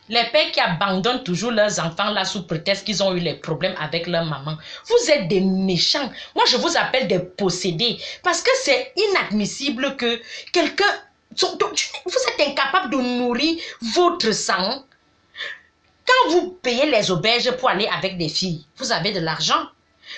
Les pères qui abandonnent toujours leurs enfants là sous prétexte qu'ils ont eu les problèmes avec leur maman. Vous êtes des méchants. Moi, je vous appelle des possédés. Parce que c'est inadmissible que quelqu'un... Vous êtes incapable de nourrir votre sang. Quand vous payez les auberges pour aller avec des filles, vous avez de l'argent.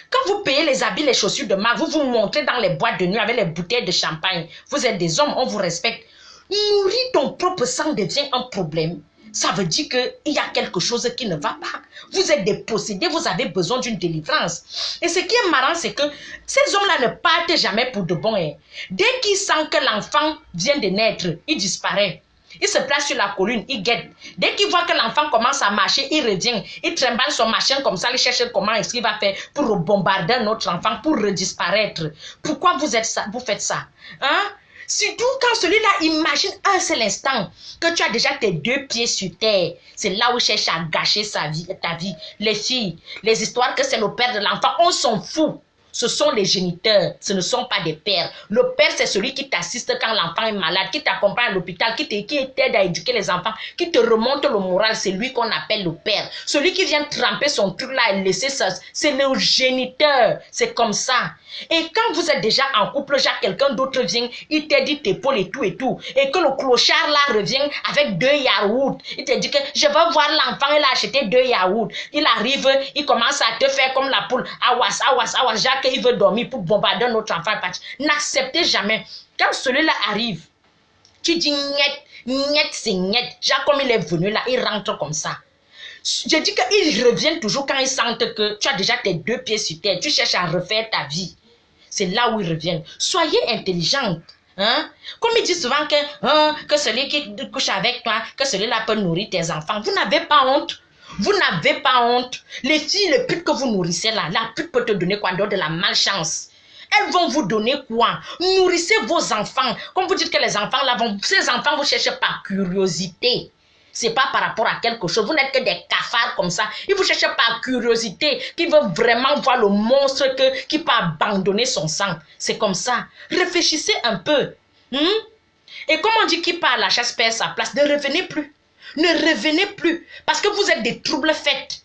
Quand vous payez les habits, les chaussures de marque, vous vous montrez dans les boîtes de nuit avec les bouteilles de champagne. Vous êtes des hommes, on vous respecte. Nourrir ton propre sang devient un problème. Ça veut dire qu'il y a quelque chose qui ne va pas. Vous êtes des possédés, vous avez besoin d'une délivrance. Et ce qui est marrant, c'est que ces hommes-là ne partent jamais pour de bon. Dès qu'ils sentent que l'enfant vient de naître, il disparaît. Il se place sur la colline, il guette. Dès qu'il voit que l'enfant commence à marcher, il revient. Il trimballe son machin comme ça, il cherche comment est-ce qu'il va faire pour bombarder notre enfant, pour redisparaître. Pourquoi vous faites ça? Hein? Surtout quand celui-là imagine un seul instant que tu as déjà tes 2 pieds sur terre. C'est là où il cherche à gâcher ta vie. Les filles, les histoires que c'est le père de l'enfant, on s'en fout. Ce sont les géniteurs, ce ne sont pas des pères. Le père, c'est celui qui t'assiste quand l'enfant est malade, qui t'accompagne à l'hôpital, qui t'aide à éduquer les enfants, qui te remonte le moral, c'est lui qu'on appelle le père. Celui qui vient tremper son truc là et laisser ça, c'est le géniteur. C'est comme ça. Et quand vous êtes déjà en couple, quelqu'un d'autre vient, il te dit t'épaule et tout, et que le clochard là revient avec 2 yaourts. Il te dit que je veux voir l'enfant, il a acheté 2 yaourts. Il arrive, il commence à te faire comme la poule. Awas, awas, awas, Jacques, il veut dormir pour bombarder notre enfant. N'acceptez jamais. Quand celui-là arrive, tu dis niet, c'est niet. Jacques, comme il est venu là, il rentre comme ça. Je dis qu'il revient toujours quand il sent que tu as déjà tes 2 pieds sur terre. Tu cherches à refaire ta vie. C'est là où ils reviennent. Soyez intelligente. Hein? Comme ils disent souvent que celui qui couche avec toi, que celui-là peut nourrir tes enfants. Vous n'avez pas honte. Vous n'avez pas honte. Les filles, les putes que vous nourrissez là, la pute peut te donner quoi d'autre? De la malchance. Elles vont vous donner quoi? Nourrissez vos enfants. Comme vous dites que les enfants là ces enfants vous cherchez par curiosité. C'est pas par rapport à quelque chose. Vous n'êtes que des cafards comme ça. Ils vous cherchent par curiosité, qui veut vraiment voir le monstre qui peut abandonner son sang. C'est comme ça. Réfléchissez un peu. Et comme on dit qui part à la chasse perd sa place, ne revenez plus. Ne revenez plus. Parce que vous êtes des troubles faits.